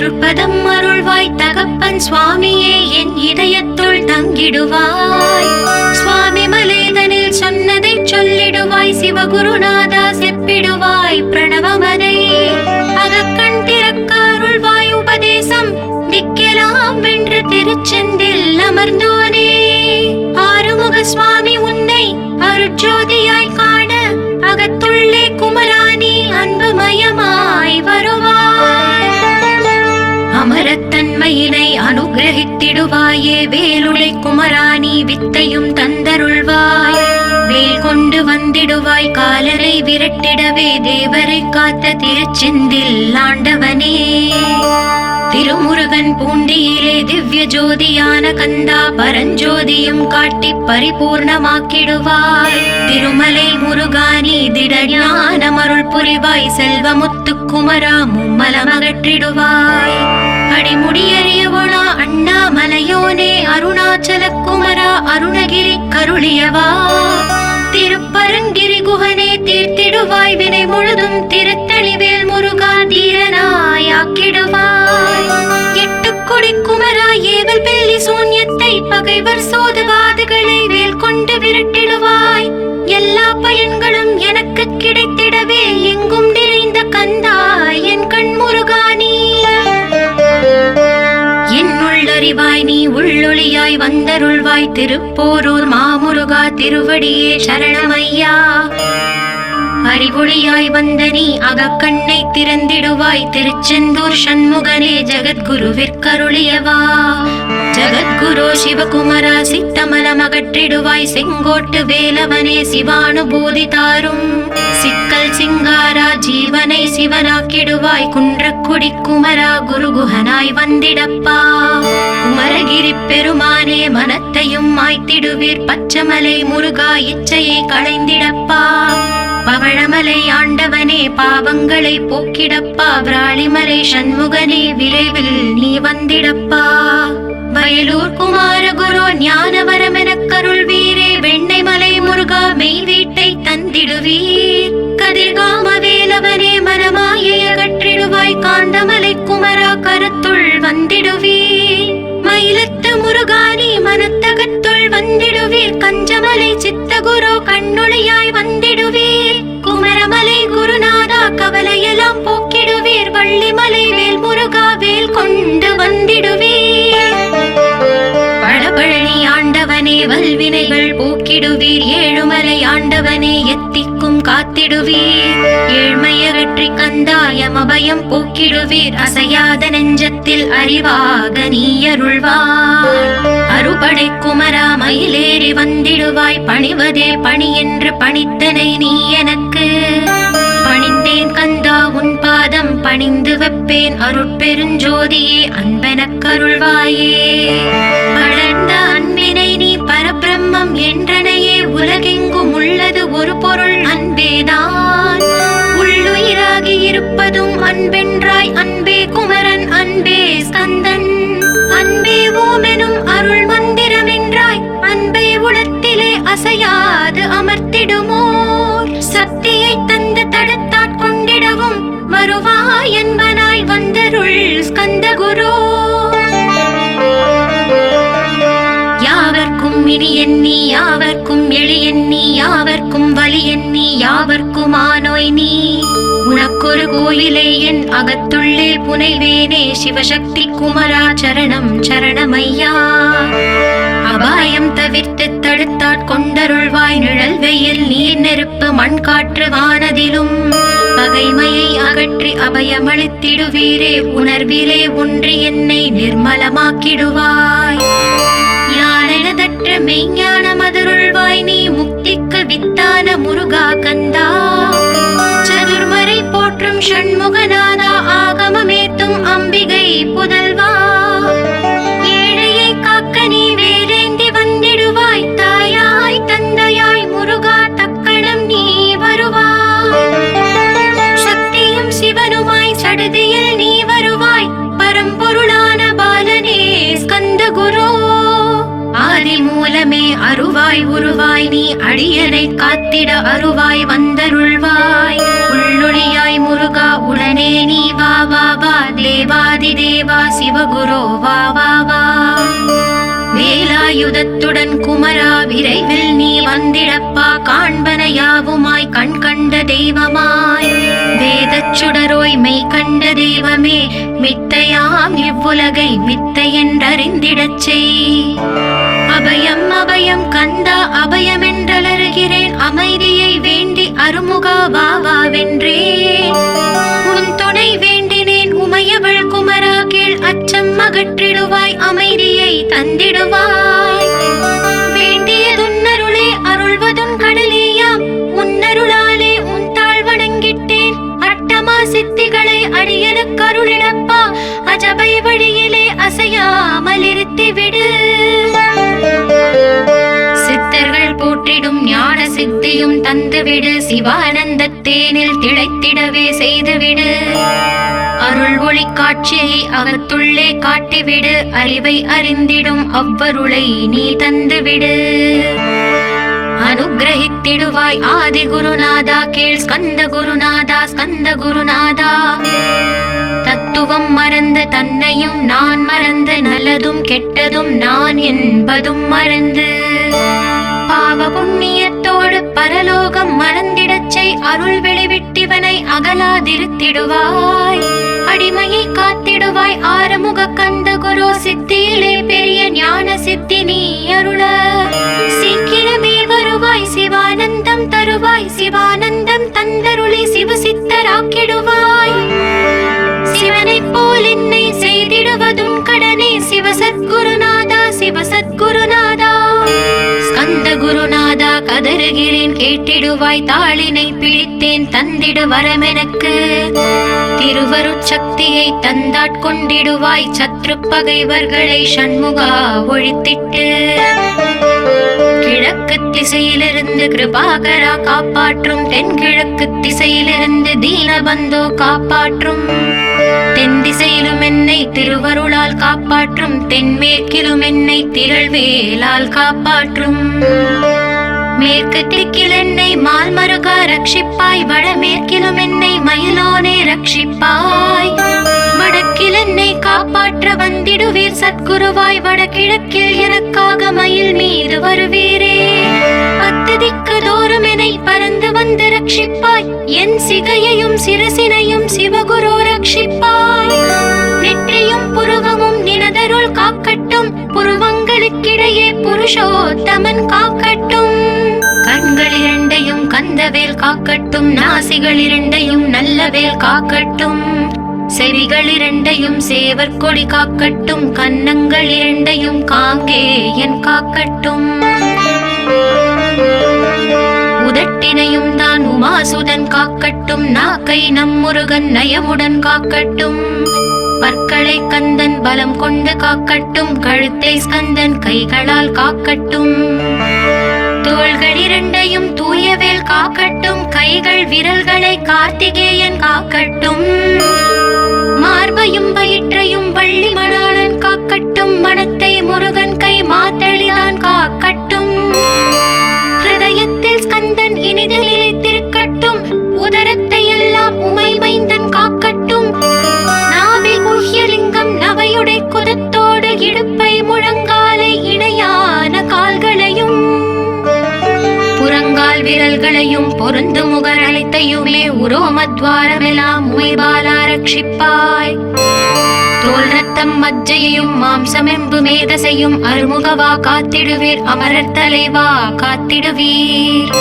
அருட்பதம் அருள்வாய் தகப்பன் சுவாமியே என் இதயத்துள் தங்கிடுவாய். சுவாமி மலைதனில் சொன்னதை சொல்லிடுவாய். சிவகுருநாதா செப்பிடுவாய் பிரணவமதை. அகக்கண் திறக்க அருள்வாய் உபதேசம் திக்கெல்லாம் வென்று திருச்செந்தில் அமர்ந்தோனே. ஆறுமுக சுவாமி உன்னை அருட்ஜோதியாய் காண அகத்துள்ளே குமராணி அன்புமயமாய் வருவாய். அமரத்தன்மையினை அனுகிரகித்திடுவாயே. வேலுளை குமராணி வித்தையும் தந்தருள்வாய். வேல் கொண்டு வந்திடுவாய் காலரை விரட்டிடவே. தேவரை காத்த திருச்செந்தில் ஆண்டவனே. திருமுருகன் பூண்டியிலே திவ்ய ஜோதியான கந்தா பரஞ்சோதியும் காட்டி பரிபூர்ணமாக்கிடுவாய். திருமலை முருகானி திடஞானம் அருள் புரிவாய். செல்வமுத்து குமரா மும்மலமகற்றிடுவாய். அடிமுடியறியவனா அண்ணாமலையோனே. அருணாச்சல குமரா அருணகிரி கருளியவா. திருப்பரங்கிரி குகனே தீர்த்திடுவாய். வினை முழுதும் திருத்தணிவேல் முருகா தீரனாய் ஆக்கிடுவாய். எட்டுக்குடி குமரா ஏவல் பில்லி சூன்யத்தை பகைவர் சோதவாதுகளை வேல் கொண்டு விரட்டிடுவாய். எல்லா பயன்களும் எனக்கு கிடைத்திடவே எங்கும் நிறைந்த கந்தா என் கண் முருகானி. என்னுள்ளறிவாய் நீ உள்ளொளியாய் வந்தருள்வாய். திருப்போரூர் மாமுருகா திருவடியே சரணமையா. அறிவொளியாய் வந்த நீ அகக்கண்ணை திறந்திடுவாய். திருச்செந்தூர் சண்முகனே ஜகத்குருவிற்கருளியவா. ஜகத்குரு சிவகுமரா சித்தமலமகற்றிடுவாய். செங்கோட்டு வேலவனே சிவானுபூதி தாரும். சிக்கல் சிங்காரா ஜீவனை சிவனாக்கிடுவாய். குன்றக்குடி குமரா குருகுஹனாய் வந்திடப்பா. குமரகிரி பெருமானே மனத்தையும் மாய்த்திடுவீர். பச்சமலை முருகா இச்சையை களைந்திடப்பா. பவழமலை ஆண்டவனே பாவங்களை போக்கிடப்பா. விராளிமலை சண்முகனே விரைவில் நீ வந்திடப்பா. வயலூர் குமாரகுரு ஞானவரமெனக் கருள்வீரே. வெண்ணைமலை முருகா மெய் வீட்டை தந்திடுவீர். கதிர்காம வேலவனே மனமாயை அகற்றிடுவாய். காந்தமலை குமரா கருத்துள் வந்திடுவீர். மயிலத்து முருகானி மனத்தகத்துள் வந்திடுவீர். கஞ்சமலை சித்தகுரு கண்ணொளியாய் வந்திடுவீர். குமரமலை குருநாதா கவலையெல்லாம் போக்கிடுவீர். வள்ளிமலை வேல் முருகா வேல் கொண்டு வந்திடுவீர். வடபழனி ஆண்டவனே வல்வினைகள் போக்கிடுவீர். ஏழுமலை ஆண்டவனே எத்திக்கும் காத்திடுவீர். ஏழ்மையகற்றி கந்தாயம் அபயம் போக்கிடுவீர். அசையாத நெஞ்சத்தில் அறிவாக நீ அருள்வாய். அறுபடை குமரா மயிலேறி வந்திடுவாய். பணிவதே பணி என்று பணித்தனை நீ எனக்கு. பணிந்தேன் கந்தா உன் பாதம் பணிந்து வைப்பேன். அருட்பெருஞ்சோதியே அன்பெனக் கருள்வாயே. படர்ந்த அன்பினை நீ பரபிரம்மம் என்றனையே. உலகெங்கும் உள்ளது ஒரு பொருள் அன்பேதான். உள்ளுயிராகி இருப்பதும் அன்பென்றாய். அன்பே குமரன் அன்பே ஸ்கந்தன். அன்பே ஓமெனும் அருள் மந்திரம் என்றாய். அன்பை உளத்திலே அசையாது அமர்த்திடுமோர். சக்தியை தந்து தடுத்தாற் கொண்டிடவும் வருவாய் என்பனாய் வந்தருள் ஸ்கந்தகுரு. யாவர்க்கும் இனி எண்ணி யாவர்க்கும் எளி எண்ணி யாவர்க்கும் வலி எண்ணி யாவர்க்கும் ஆனோய் நீ. உனக்கொரு கோயிலே என் அகத்துள்ளே புனைவேனே. சிவசக்தி குமரா சரணம் சரணமையா. அபாயம் தவிர்த்து தடுத்தாற் கொண்டருள்வாய். நிழல் வெயில் நீர் நெருப்பு மண் காற்று வானதிலும் பகைமையை அகற்றி அபயமளித்திடுவீரே. உணர்விலே ஒன்றி என்னை நிர்மலமாக்கிடுவாய். ஞானதற்ற மெய்ஞான மதருள்வாய் நீ. முக்திக்கு வித்தான முருகா கந்தா. சதுர்மறை போற்றும் ஷண்முகநாதா. ஆகமமேத்தும் அம்பிகை புதல்வா. ஏழையை காக்க நீ வேலேந்தி வந்திடுவாய். தாயாய் தந்தையாய் முருகா தக்கணம் நீ வருவாய். சக்தியும் சிவனுமாய் சடுதியில் நீ வருவாய். பரம்பொருளான பாலனே ஸ்கந்தகுரு. ஆதி மூலமே அருவாய் உருவாய் நீ. அடியனை காத்திட அருவாய் வந்தருள்வாய். உள்ளொளியாய் முருகா உடனே நீ வா வா வா. தேவாதி தேவா சிவகுரோ வா வா வா. வேலாயுதத்துடன் குமரா விரைவில் நீ வந்திடப்பா, காண்பன யாவுமாய் கண் கண்ட தெய்வமாய். வேதச் சுடரோய் மெய் கண்ட தெய்வமே, மித்தையாம் இவ்வுலகை மித்தை என்றறிந்திடச் செய். அபயம் அபயம் கந்தா அபயமென்றலறுகிறேன், அமைதியை வேண்டி அருமுகா வா வா வென்றேன். உன் துணை வேண்டினேன் உமையவள் குமரா கேள், அச்சம் அகற்றிடுவாய் அமைதியை தந்திடுவாய். வேண்டியதுன்னருளே அருள்வதும் கடலேயாம், உன்னருளாலே உன் தாழ் வணங்கிட்டேன். அட்டமா சித்திகளை அடியனுக்கு அருளிடப்பா, அஜபை வழியிலே அசையாமல் இருத்திவிடு. சித்தர்கள் போற்றிடும் ஞான சித்தியும் தந்துவிடு, சிவானந்தத் தேனில் திளைத்திடவே செய்துவிடு. அருள் ஒளி காட்சியை அகத்துள்ளே காட்டிவிடு, அறிவை அறிந்திடும் அவ்வருளை நீ தந்துவிடு. அனுகிரகித்திடுவாய் ஆதி குருநாதா கேள், ஸ்கந்த குருநாதா ஸ்கந்த குருநாதா. தத்துவம் மறந்து தன்னையும் நான் மறந்து, நல்லதும் கெட்டதும் நான் என்பதும் மறந்து, பாவ புண்ணியத்தோடு பரலோகம் மறந்திடச் செய். அருள் வெளிவிட்டிவனை அகலாதிருத்திடுவாய், அடிமையை காத்திடுவாய். ஆறுமுக கந்த குரு சித்தியிலே பெரிய ஞான சித்தி நீ அருள, சீக்கிரமே வருவாய். சிவானந்தம் தருவாய், சிவானந்தம் தந்தருளி சிவசித்தராக்கிடுவாய். சிவனைப் போல் என்னை செய்திடுவதும் கடனே, சிவசத்குருநாதா சிவசத்குருநாதா. ஸ்கந்த குருநாதா கதறுகிறேன் கேட்டிடுவாய், தாளினை பிடித்தேன் தந்திடு வரமெனக்கு. திருவருட்சக்தியை தந்தாட்கொண்டிடுவாய், சத்ரு பகைவர்களை சண்முகா ஒழித்திட்டு. கிழக்கு திசையிலிருந்து கிருபாகரா காப்பாற்றும், தென்கிழக்கு திசையிலிருந்து தீனபந்தோ காப்பாற்றும். தென் திசையிலும் என்னை திருவருளால் காப்பாற்றும், தென்மேற்கிலும் என்னை திரள்வேலால் காப்பாற்றும். மேற்கு திக்கில் என்னை மால்மருகா ரட்சிப்பாய், வடமேற்கிலும் என்னை மயிலோனே ரட்சிப்பாய். வடக்கில் என்னை காப்பாற்ற வந்திடுவீர் சத்குருவாய், வடகிழக்கில் எனக்காக மயில் மீது வருவீரே. பத்து திக்கு தோறும் என்னை பறந்து வந்து ரட்சிப்பாய், என் சிகையையும் சிரசினையும் சிவகுரு ரட்சிப்பாய். நெற்றியும் புருவமும் நினதருள் காக்கட்டும், புருவங்களுக்கிடையே புருஷோத்தமன் காக்கட்டும். கண்கள் இரண்டையும் கந்தவேல் காக்கட்டும், நாசிகள் இரண்டையும் நல்லவேல் காக்கட்டும். செவிகள் இரண்டையும் சேவற்கொடி காக்கட்டும், கன்னங்கள் இரண்டையும் காங்கேயன் காக்கட்டும். உதட்டினையும் தான் உமாசுதன் காக்கட்டும், நாக்கை நம் முருகன் நயமுடன் காக்கட்டும். பற்களை கந்தன் பலம் கொண்டு காக்கட்டும், கழுத்தை ஸ்கந்தன் கைகளால் காக்கட்டும். தோள்கள் இரண்டையும் தூயவேல் காக்கட்டும், கைகள் விரல்களை கார்த்திகேயன் காக்கட்டும். மார்பையும் வயிற்றையும் வள்ளி மணாளன் காக்கட்டும், மனத்தை முருகன் கை மாத்தளிதான் காக்கட்டும். ஹிருதயத்தில் ஸ்கந்தன் இனிது நிலைத்திருக்கட்டும், உதரத்தை எல்லாம் உமை மைந்தன் காக்கட்டும். நாவில் குஹ்யலிங்கம் நவையுடை குதத்தோடு, இடுப்பை முழங்காலை இணையான கால்களையும், புறங்கால் விரல்களையும் பொருந்து முகர் அனைத்தையுமே உரோமத்வாரமெல்லாம் உமைபாலா ரட்சிப்பாய். தோல் ரத்தம் மஜ்ஜையையும் மாம்சமெம்பு மேதசையும் அருமுகவா காத்திடுவீர், அமரர் தலைவா காத்திடுவீர்.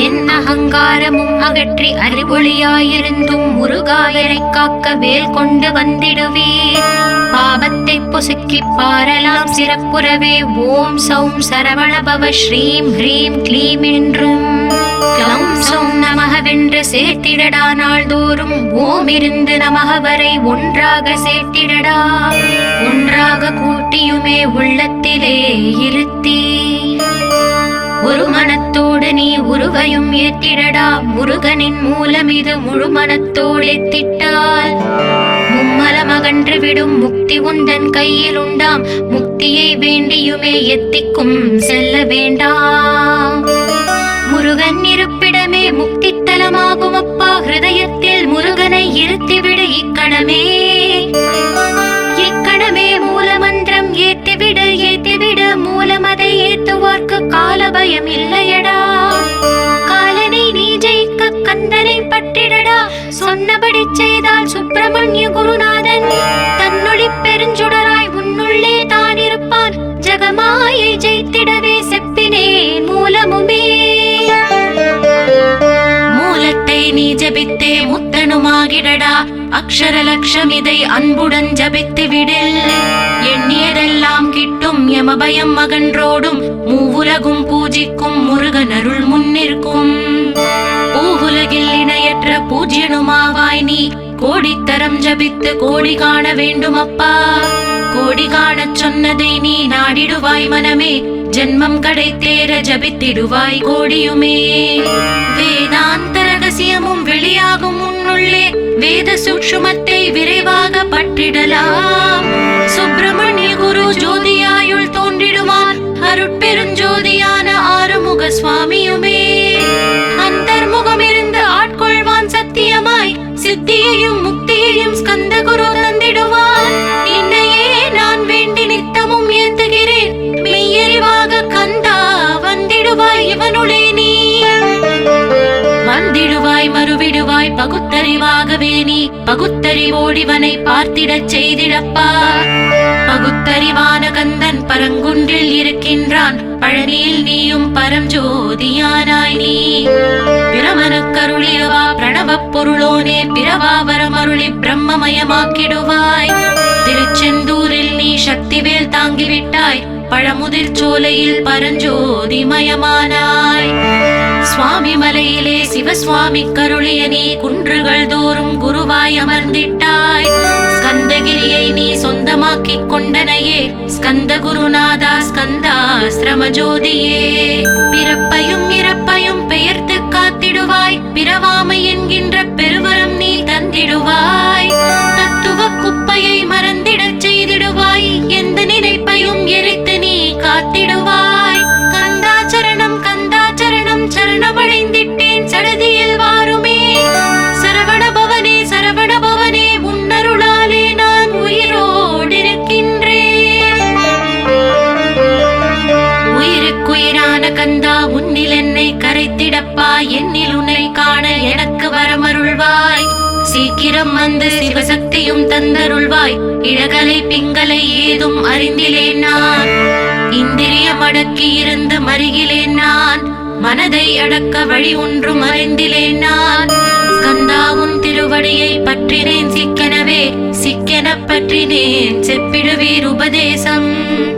என் அகங்காரமும் அகற்றி அறிவொளியாயிருந்தும் முருகாயனை காக்க வேல் கொண்டு வந்திடுவீர். பாபத்தை பொசுக்கி பாரலாம் சிறப்புறவே, ஓம் சௌம் சரவணபவ ஸ்ரீம் ஹ்ரீம் க்ளீம் என்றும் க்ளௌம் சௌம் நமகவென்று சேர்த்திடடா. நாள்தோறும் ஓம் இருந்து நமக வரை ஒன்றாக சேர்த்திடடா. ஒன்றாக கூட்டியுமே உள்ளத்திலே இருத்தி, ஒரு மனத்தோடு நீ உருவையும் ஏற்றிடடா. முருகனின் மூலம் இது முழு மனத்தோடு ஏத்திட்டால் மும்மலம் அகன்று விடும், முக்தி உந்தன் கையில் உண்டாம். முக்தியை வேண்டியுமே எத்திக்கும் செல்ல வேண்டாம். முருகன் இருப்பிடமே முக்தி தலமாகும் அப்பா, ஹிருதயத்தில் முருகனை இருத்திவிடு இக்கணமே. வந்தால் சுப்பிரமணிய குருநாதன் தன்னொளி பெருஞ்சுடராய் உன்னுள்ளே தான் இருப்பான். ஜகமாயை ஜெயித்திடவே செப்பினேன் மூலமுமே. மூலத்தை நீ ஜபித்தே முத்தனுமாகிடடா. அக்ஷர லட்சமிதை அன்புடன் ஜபித்து விடில். எண்ணியதெல்லாம் கிட்டும் யமபயம் மகன்றோடும். மூவுலகும் பூஜிக்கும் முருகன் அருள் முன்னிற்கும். பூவுலகில் இணையற்ற பூஜ்யனுமாவாய் நீ. கோடித்தரம் ஜபித்து கோடி காண வேண்டும் அப்பா. கோடி காணச் சொன்னதை நீ நாடிடுவாய் மனமே. ஜென்மம் கடை தேர ஜபித்திடுவாய் கோடியுமே. வேதாந்த ரகசியமும் வெளியாகும் உன்னுள்ளே. வேத சூக்ஷ்மத்தை விரைவாக பற்றிடலாம். சுப்பிரமணிய குரு ஜோதியாயுள் தோன்றிடுவான். அருட்பெருஞ்சோதியான ஆறுமுக சுவாமியுமே. அந்தர்முகம் இருந்து ஆட்கொள்வான் சத்தியமாய். சித்தியையும் முக்தியையும் ஸ்கந்த குரு தந்திடுவான். என்னையே நான் வேண்டி நித்தமும் ஏந்துகிறேன். மெய்யறிவாக கந்தா வந்திடுவாய் இவனுளே நீ. வந்திடுவாய் மறுவிடுவாய் பகுத்தறிவாகவே நீ. பகுத்தறிவோடிவனை பார்த்திடச் செய்திடப்பா. பகுத்தறிவான கந்தன் பரங்குன்றில் இருக்கின்றான். பழனியில் நீயும் பரஞ்சோதியானாய் நீ. பிரமனுக்கருளியவா பிரணவப் பொருளோனே. பிறவாவரமருளி பிரம்மமயமாக்கிடுவாய். திருச்செந்தூரில் நீ சக்திவேல் தாங்கிவிட்டாய். பழமுதிர் சோலையில் பரஞ்சோதிமயமானாய். சுவாமி மலையிலே சிவசுவாமி கருளிய நீ. குன்றுகள் தோறும் குருவாய் அமர்ந்திட்டாய். ஸ்கந்தகிரியை நீ சொந்தமாக்கிக் கொண்டனையே. ஸ்கந்த குருநாதா ஸ்கந்தாஸ்ரம ஜோதியே. பிறப்பையும் இறப்பையும் பெயர்த்து காத்திடுவாய். பிறவாமை என்கின்ற பெருவரம் நீ தந்திடுவாய். தத்துவ குப்பையை மறந்திடச் செய்திடுவாய். எந்த நினைப்பையும் எரித்து நீ காத்திடுவாய். கந்தாச்சரணம் கந்தாச்சரணம் சரணமடைந்திட்டேன் சடதியில் வாருமே. சரவண பவனே சரவண பவனே உன்னருளாலே நான் உயிரோடிருக்கின்றேன். உயிருக்குயிரான கந்தா உன்னில் என்னை கரைத்திடப்பா. என்னில் உன்னை காண எனக்கு வரமருள்வாய். சீக்கிரம் வந்து சிவசக்தியும் தந்தருள்வாய். இடகலை பிங்களை ஏதும் அறிந்திலேன் நான். இந்திரியம் அடக்கி இருந்து மருகிலேன் நான். மனதை அடக்க வழி ஒன்றும் அறிந்திலேன் நான். ஸ்கந்தாவும் திருவடியை பற்றினேன் சிக்கெனவே. சிக்கென பற்றினேன் செப்பிடுவீர் உபதேசம்.